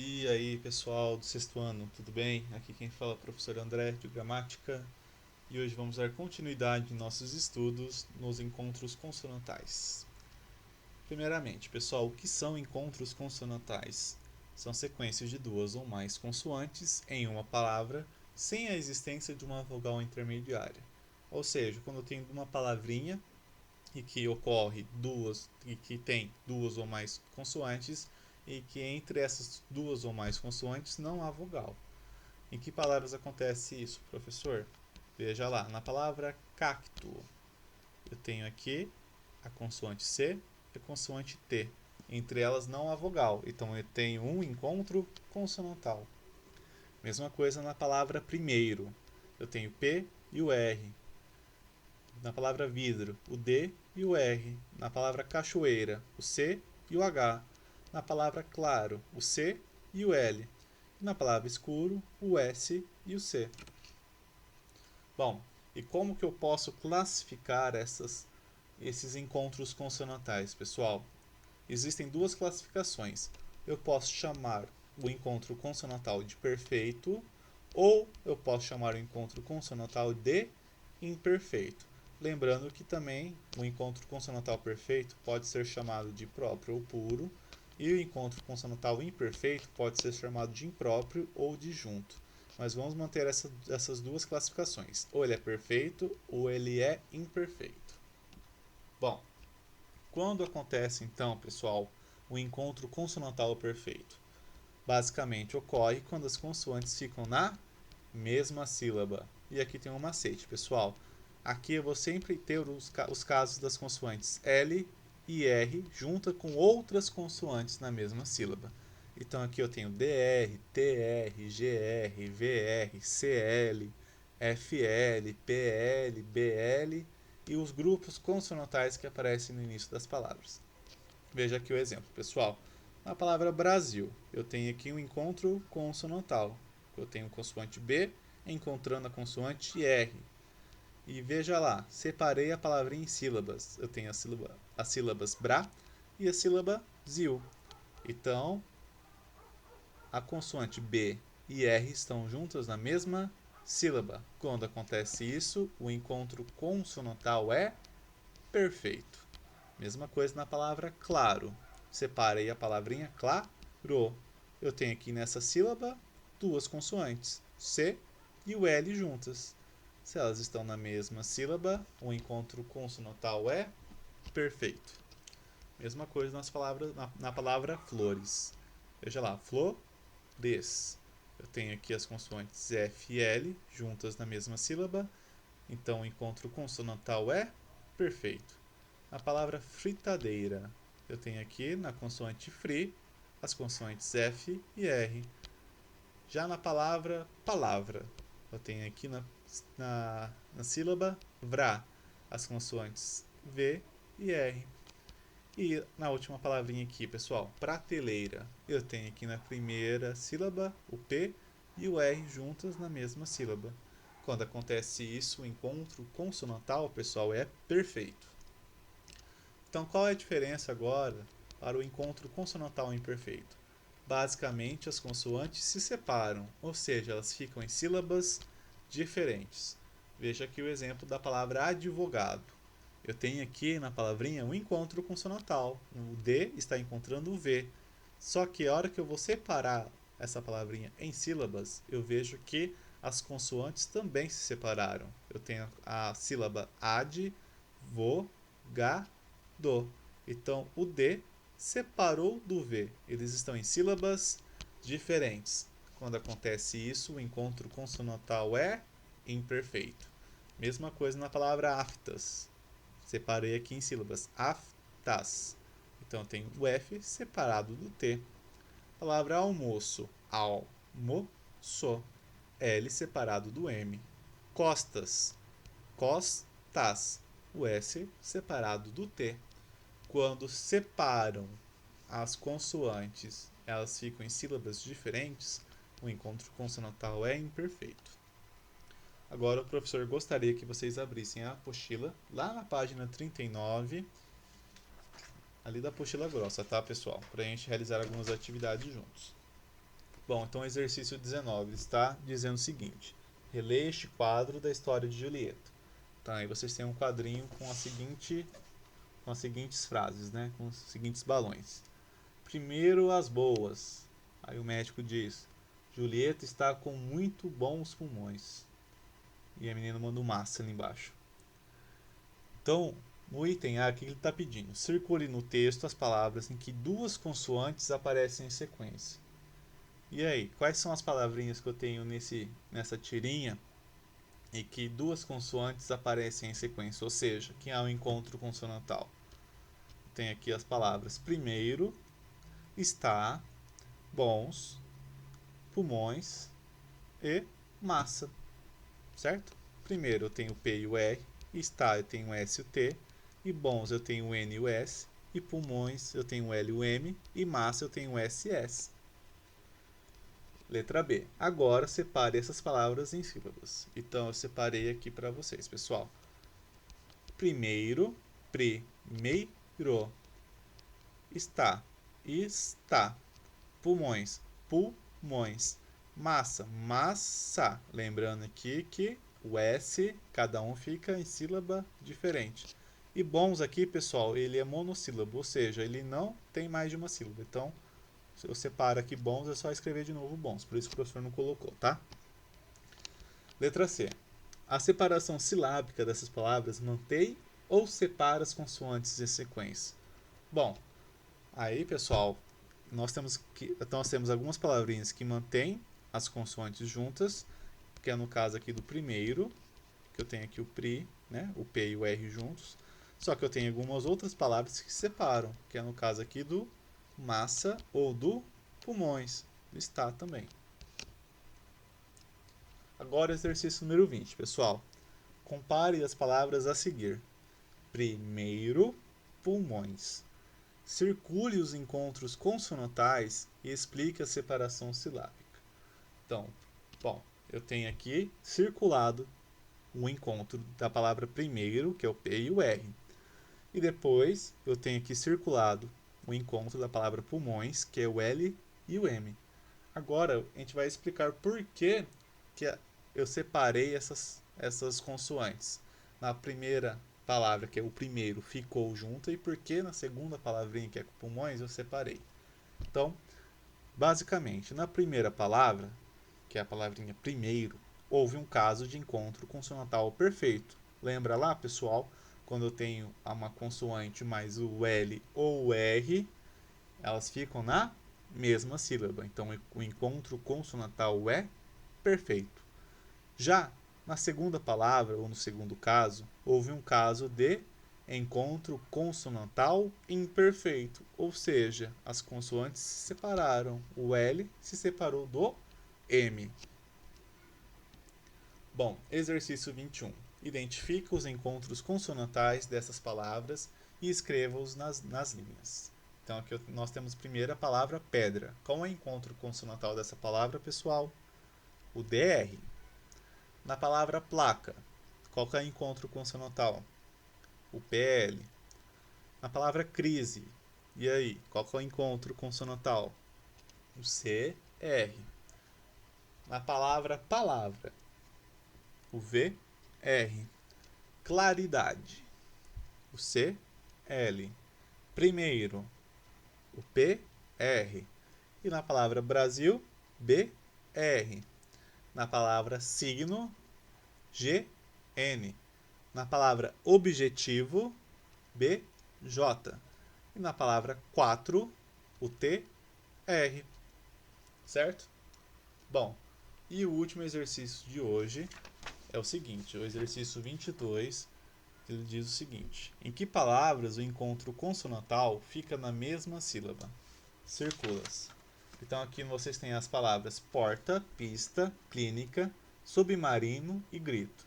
E aí, pessoal do sexto ano, tudo bem? Aqui quem fala é o professor André, de Gramática, e hoje vamos dar continuidade em nossos estudos nos encontros consonantais. Primeiramente, pessoal, o que são encontros consonantais? São sequências de duas ou mais consoantes em uma palavra sem a existência de uma vogal intermediária. Ou seja, quando eu tenho uma palavrinha e que ocorre duas e que tem duas ou mais consoantes e que entre essas duas ou mais consoantes não há vogal. Em que palavras acontece isso, professor? Veja lá, na palavra cacto, eu tenho aqui a consoante C e a consoante T. Entre elas não há vogal, então eu tenho um encontro consonantal. Mesma coisa na palavra primeiro, eu tenho P e o R. Na palavra vidro, o D e o R. Na palavra cachoeira, o C e o H. Na palavra claro, o C e o L. E na palavra escuro, o S e o C. Bom, e como que eu posso classificar esses encontros consonantais, pessoal? Existem duas classificações. Eu posso chamar o encontro consonantal de perfeito ou eu posso chamar o encontro consonantal de imperfeito. Lembrando que também o encontro consonantal perfeito pode ser chamado de próprio ou puro, e o encontro consonantal imperfeito pode ser chamado de impróprio ou de junto. Mas vamos manter essas duas classificações. Ou ele é perfeito ou ele é imperfeito. Bom, quando acontece então, pessoal, o encontro consonantal perfeito? Basicamente ocorre quando as consoantes ficam na mesma sílaba. E aqui tem um macete, pessoal. Aqui eu vou sempre ter os casos das consoantes L e R junta com outras consoantes na mesma sílaba. Então aqui eu tenho DR, TR, GR, VR, CL, FL, PL, BL e os grupos consonantais que aparecem no início das palavras. Veja aqui o exemplo, pessoal. Na palavra Brasil, eu tenho aqui um encontro consonantal. Eu tenho a consoante B encontrando a consoante R. E veja lá, separei a palavrinha em sílabas. Eu tenho as sílabas Bra e a sílaba Zil. Então, a consoante B e R estão juntas na mesma sílaba. Quando acontece isso, o encontro consonantal é perfeito. Mesma coisa na palavra claro. Separei a palavrinha claro. Eu tenho aqui nessa sílaba duas consoantes, C e o L juntas. Se elas estão na mesma sílaba, o encontro consonantal é perfeito. Mesma coisa na palavra flores. Veja lá, flores. Eu tenho aqui as consoantes F e L juntas na mesma sílaba, então o encontro consonantal é perfeito. Na palavra fritadeira, eu tenho aqui na consoante fri as consoantes F e R. Já na palavra, eu tenho aqui na sílaba vrá as consoantes V e R. E na última palavrinha aqui, pessoal, prateleira, eu tenho aqui na primeira sílaba o P e o R juntas na mesma sílaba. Quando acontece isso, o encontro consonantal, pessoal, é perfeito. Então, qual é a diferença agora para o encontro consonantal imperfeito? Basicamente, as consoantes se separam, ou seja, elas ficam em sílabas diferentes. Veja aqui o exemplo da palavra advogado. Eu tenho aqui na palavrinha um encontro consonantal. O D está encontrando o V. Só que a hora que eu vou separar essa palavrinha em sílabas, eu vejo que as consoantes também se separaram. Eu tenho a sílaba ad, vo, ga, do. Então o D separou do V. Eles estão em sílabas diferentes. Quando acontece isso, o encontro consonantal é imperfeito. Mesma coisa na palavra aftas. Separei aqui em sílabas. Aftas. Então tem o F separado do T. Palavra almoço. Almoço. L separado do M. Costas. Costas. O S separado do T. Quando separam as consoantes, elas ficam em sílabas diferentes, o encontro consonantal é imperfeito. Agora o professor gostaria que vocês abrissem a apostila lá na página 39, ali da apostila grossa, tá, pessoal? Para a gente realizar algumas atividades juntos. Bom, então exercício 19 está dizendo o seguinte: releia este quadro da história de Julieta. Então aí vocês têm um quadrinho com com as seguintes frases, né? Com os seguintes balões. Primeiro as boas. Aí o médico diz: Julieta está com muito bons pulmões. E a menina manda um massa ali embaixo. Então, no item A, o que ele está pedindo? Circule no texto as palavras em que duas consoantes aparecem em sequência. E aí, quais são as palavrinhas que eu tenho nessa tirinha e que duas consoantes aparecem em sequência? Ou seja, que há um encontro consonantal. Tem aqui as palavras primeiro, está, bons, pulmões e massa, certo? Primeiro eu tenho o P e o R, está eu tenho o S e o T, e bons eu tenho o N e o S, e pulmões eu tenho o L e o M, e massa eu tenho o S e S. Letra B. Agora separe essas palavras em sílabas. Então eu separei aqui para vocês, pessoal. Primeiro, primeiro. Está, está. Pulmões, pulmões. Massa, massa. Lembrando aqui que o S, cada um fica em sílaba diferente. E bons aqui, pessoal, ele é monossílabo, ou seja, ele não tem mais de uma sílaba. Então, se eu separo aqui bons, é só escrever de novo bons. Por isso que o professor não colocou, tá? Letra C. A separação silábica dessas palavras mantém ou separa as consoantes em sequência? Bom, aí, pessoal, nós temos algumas palavrinhas que mantêm as consoantes juntas, que é no caso aqui do primeiro, que eu tenho aqui o PRI, né, o P e o R juntos. Só que eu tenho algumas outras palavras que separam, que é no caso aqui do massa ou do pulmões. Está também. Agora exercício número 20, pessoal. Compare as palavras a seguir. Primeiro, pulmões. Circule os encontros consonantais e explique a separação silábica. Então, bom, eu tenho aqui circulado o encontro da palavra primeiro, que é o P e o R. E depois eu tenho aqui circulado o encontro da palavra pulmões, que é o L e o M. Agora a gente vai explicar por que eu separei essas consoantes. Na primeira palavra, que é o primeiro, ficou junto, e por que na segunda palavrinha, que é pulmões, eu separei. Então, basicamente, na primeira palavra, que é a palavrinha primeiro, houve um caso de encontro consonantal perfeito. Lembra lá, pessoal, quando eu tenho uma consoante mais o L ou o R, elas ficam na mesma sílaba. Então, o encontro consonantal é perfeito. Já na segunda palavra, ou no segundo caso, houve um caso de encontro consonantal imperfeito, ou seja, as consoantes se separaram, o L se separou do M. Bom, exercício 21. Identifique os encontros consonantais dessas palavras e escreva-os nas linhas. Então aqui nós temos primeiro a palavra pedra. Qual é o encontro consonantal dessa palavra, pessoal? O DR. Na palavra placa, qual é o encontro consonantal? O PL. Na palavra crise, e aí, qual é o encontro consonantal? O CR. Na palavra palavra, o VR. Claridade, o CL. Primeiro, o PR. E na palavra Brasil, BR. Na palavra signo, GN. Na palavra objetivo, BJ. E na palavra 4, o TR. Certo? Bom, e o último exercício de hoje é o seguinte, o exercício 22, ele diz o seguinte: em que palavras o encontro consonantal fica na mesma sílaba? Circula-as. Então aqui vocês têm as palavras porta, pista, clínica, submarino e grito.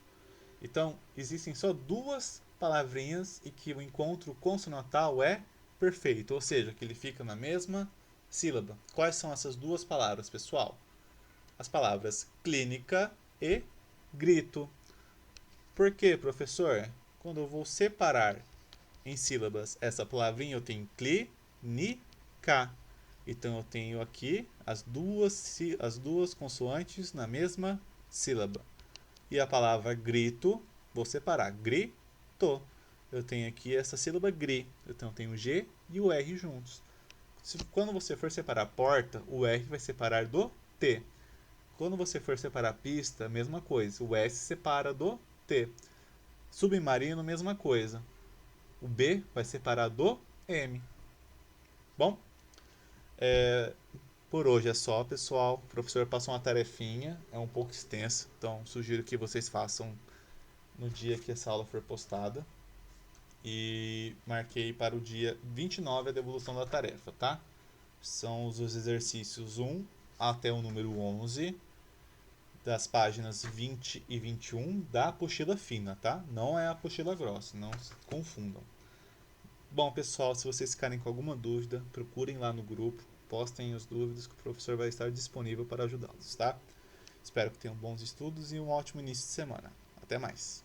Então existem só duas palavrinhas e que o encontro consonantal é perfeito, ou seja, que ele fica na mesma sílaba. Quais são essas duas palavras, pessoal? As palavras clínica e grito. Por quê, professor? Quando eu vou separar em sílabas essa palavrinha, eu tenho clínica. Então eu tenho aqui as duas consoantes na mesma sílaba. E a palavra grito, vou separar. Grito. Eu tenho aqui essa sílaba gri. Então eu tenho o G e o R juntos. Quando você for separar porta, o R vai separar do T. Quando você for separar pista, mesma coisa. O S separa do T. Submarino, mesma coisa. O B vai separar do M. Bom, por hoje é só, pessoal. O professor passou uma tarefinha, é um pouco extensa, então sugiro que vocês façam no dia que essa aula for postada. E marquei para o dia 29 a devolução da tarefa, tá? São os exercícios 1 até o número 11, das páginas 20 e 21 da apostila fina, tá? Não é a apostila grossa, não se confundam. Bom, pessoal, se vocês ficarem com alguma dúvida, procurem lá no grupo, postem as dúvidas que o professor vai estar disponível para ajudá-los, tá? Espero que tenham bons estudos e um ótimo início de semana. Até mais!